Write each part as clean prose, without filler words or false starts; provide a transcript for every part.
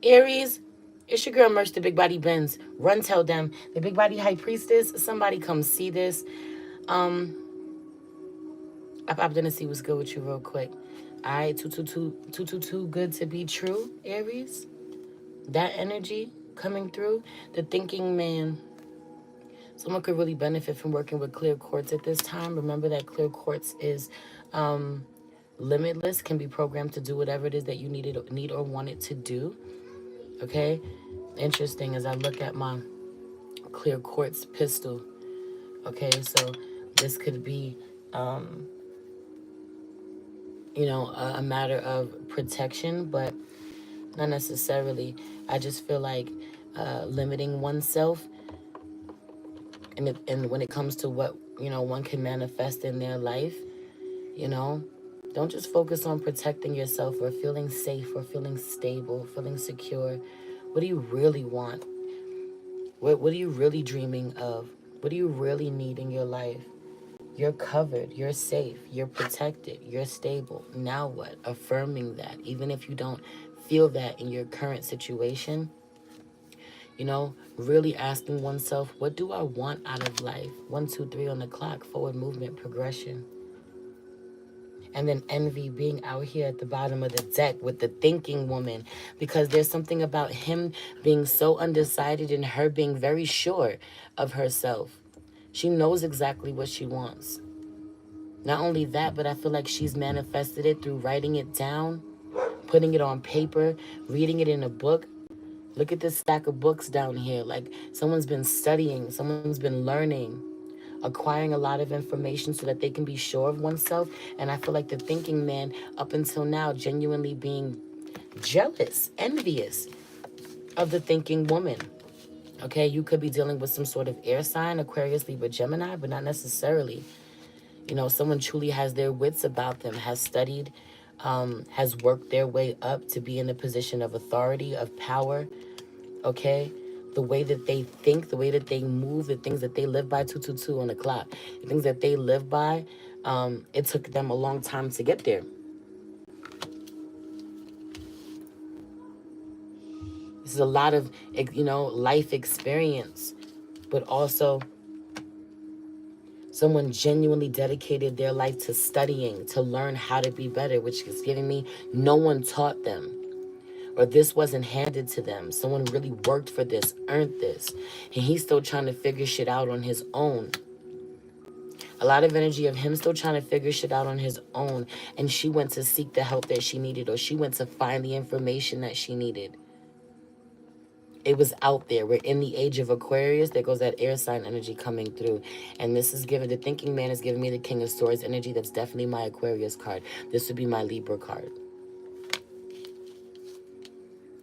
Aries, it's your girl Merch, the Big Body Benz. Run tell them, the Big Body High Priestess, somebody come see this. Um, I popped in to see what's good with you real quick. All right, 222, good to be true, Aries. That energy coming through, the thinking man. Someone could really benefit from working with clear quartz at this time. Remember that clear quartz is limitless, can be programmed to do whatever it is that you need or want it to do. Okay? Interesting as I look at my clear quartz pistol. Okay, so this could be, a matter of protection, but not necessarily. I just feel like limiting oneself, and when it comes to what one can manifest in their life, you know, don't just focus on protecting yourself or feeling safe or feeling stable, feeling secure. What do you really want? What are you really dreaming of? What do you really need in your life? You're covered, you're safe, you're protected, you're stable. Now what? Affirming that. Even if you don't feel that in your current situation, really asking oneself, what do I want out of life? 1, 2, 3 on the clock, forward movement, progression. And then envy, being out here at the bottom of the deck with the thinking woman, because there's something about him being so undecided and her being very sure of herself. She knows exactly what she wants. Not only that, but I feel like she's manifested it through writing it down, putting it on paper, reading it in a book. Look at this stack of books down here. Like someone's been studying, someone's been learning, acquiring a lot of information so that they can be sure of oneself. And I feel like the thinking man, up until now, genuinely being jealous, envious of the thinking woman. Okay, you could be dealing with some sort of air sign, Aquarius, Libra, Gemini, but not necessarily. Someone truly has their wits about them, has studied, has worked their way up to be in a position of authority, of power, okay? The way that they think, the way that they move, the things that they live by, 222 on the clock, the things that they live by, it took them a long time to get there. This is a lot of, life experience, but also someone genuinely dedicated their life to studying, to learn how to be better, which is giving me no one taught them. Or this wasn't handed to them. Someone really worked for this, earned this. And he's still trying to figure shit out on his own. A lot of energy of him still trying to figure shit out on his own. And she went to seek the help that she needed, or she went to find the information that she needed. It was out there. We're in the age of Aquarius. There goes that air sign energy coming through. And this is giving, the thinking man is giving me the King of Swords energy. That's definitely my Aquarius card. This would be my Libra card.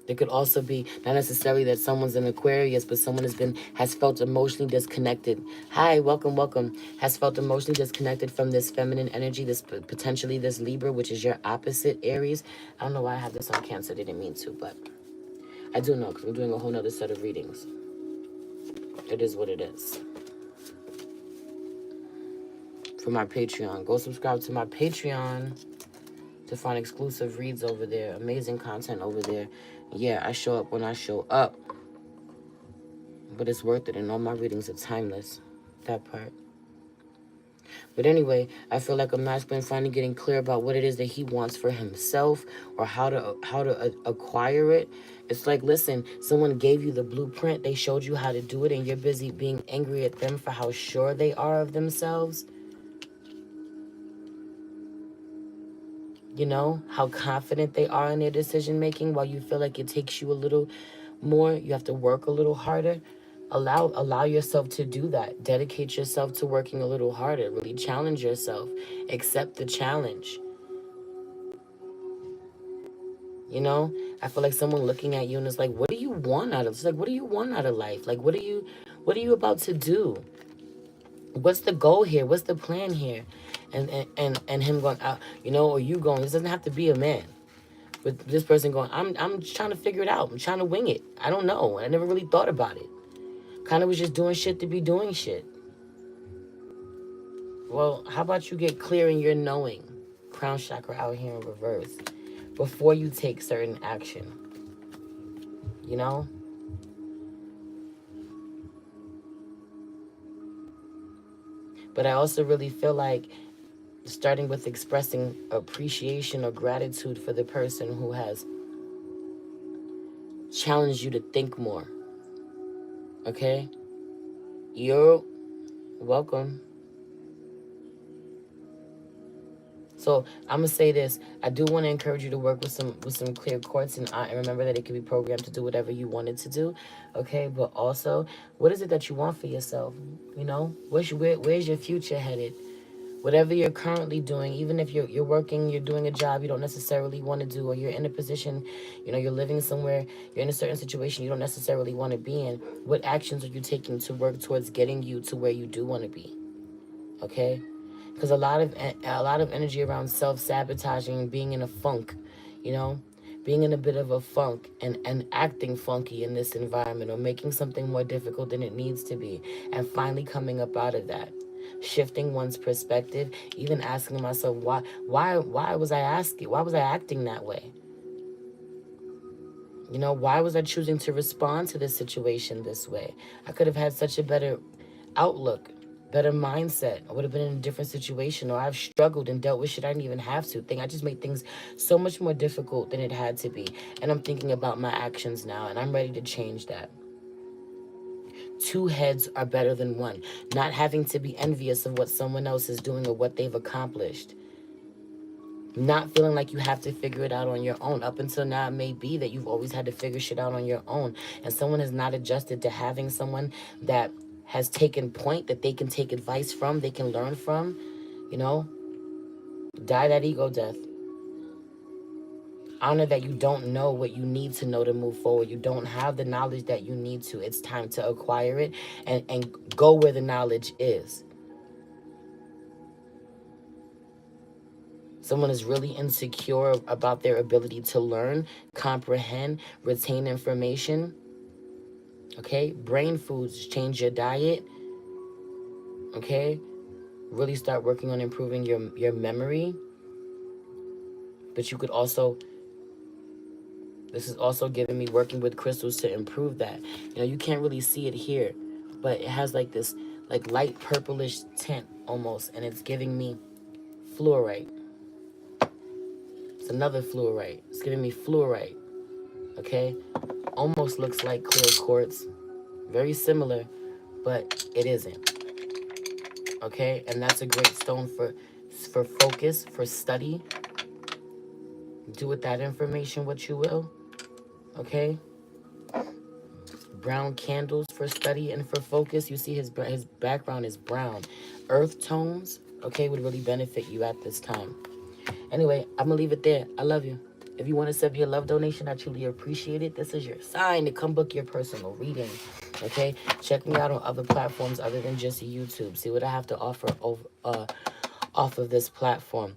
It could also be not necessarily that someone's an Aquarius, but someone has felt emotionally disconnected. Hi, welcome, welcome. Has felt emotionally disconnected from this feminine energy, this potentially this Libra, which is your opposite, Aries. I don't know why I have this on Cancer. Didn't mean to, but I do know because I'm doing a whole nother set of readings. It is what it is. For my Patreon, go subscribe to my Patreon to find exclusive reads over there, amazing content over there. Yeah, I show up when I show up, but it's worth it, and all my readings are timeless. That part. But anyway, I feel like a masculine finally getting clear about what it is that he wants for himself, or how to acquire it. It's like, listen, someone gave you the blueprint, they showed you how to do it, and you're busy being angry at them for how sure they are of themselves. How confident they are in their decision making, while you feel like it takes you a little more. You have to work a little harder. Allow yourself to do that. Dedicate yourself to working a little harder. Really challenge yourself. Accept the challenge. I feel like someone looking at you and it's like, what do you want out of it's like, what do you want out of life? Like, what are you about to do? What's the goal here? What's the plan here? And him going out, or you going, this doesn't have to be a man. But this person going, I'm just trying to figure it out. I'm trying to wing it. I don't know. I never really thought about it. Kind of was just doing shit to be doing shit. Well, how about you get clear in your knowing? Crown chakra out here in reverse. Before you take certain action. you know? But I also really feel like starting with expressing appreciation or gratitude for the person who has challenged you to think more. Okay? You're welcome. So I'm gonna say this. I do want to encourage you to work with some clear quartz, and remember that it can be programmed to do whatever you want it to do. Okay, but also, what is it that you want for yourself? You know, where's your future headed? Whatever you're currently doing, even if you're working, you're doing a job you don't necessarily want to do, or you're in a position, you know, you're living somewhere, you're in a certain situation you don't necessarily want to be in. What actions are you taking to work towards getting you to where you do want to be? Okay, because a lot of energy around self-sabotaging and being in a funk, you know, being in a bit of a funk and acting funky in this environment, or making something more difficult than it needs to be, and finally coming up out of that, shifting one's perspective, even asking myself why was I acting that way, you know, why was I choosing to respond to this situation this way? I could have had such a better outlook, better mindset. I would have been in a different situation, or I've struggled and dealt with shit I didn't even have to. I just made things so much more difficult than it had to be. And I'm thinking about my actions now, and I'm ready to change that. Two heads are better than one. Not having to be envious of what someone else is doing or what they've accomplished. Not feeling like you have to figure it out on your own. Up until now, it may be that you've always had to figure shit out on your own, and someone has not adjusted to having someone that has taken point, that they can take advice from, they can learn from, you know. Die that ego death. Honor that you don't know what you need to know to move forward. You don't have the knowledge that you need to. It's time to acquire it, and go where the knowledge is. Someone is really insecure about their ability to learn, comprehend, retain information. Okay? Brain foods, change your diet. Okay? Really start working on improving your memory. But you could also, this is also giving me working with crystals to improve that. You know, you can't really see it here, but it has like this like light purplish tint almost, and it's giving me fluorite. It's another fluorite. It's giving me fluorite. Okay? Almost looks like clear quartz. Very similar, but it isn't. Okay? And that's a great stone for focus, for study. Do with that information what you will. Okay? Brown candles for study and for focus. You see his background is brown. Earth tones, okay, would really benefit you at this time. Anyway, I'm going to leave it there. I love you. If you want to send me a love donation, I truly appreciate it. This is your sign to come book your personal reading. Okay? Check me out on other platforms other than just YouTube. See what I have to offer off of this platform.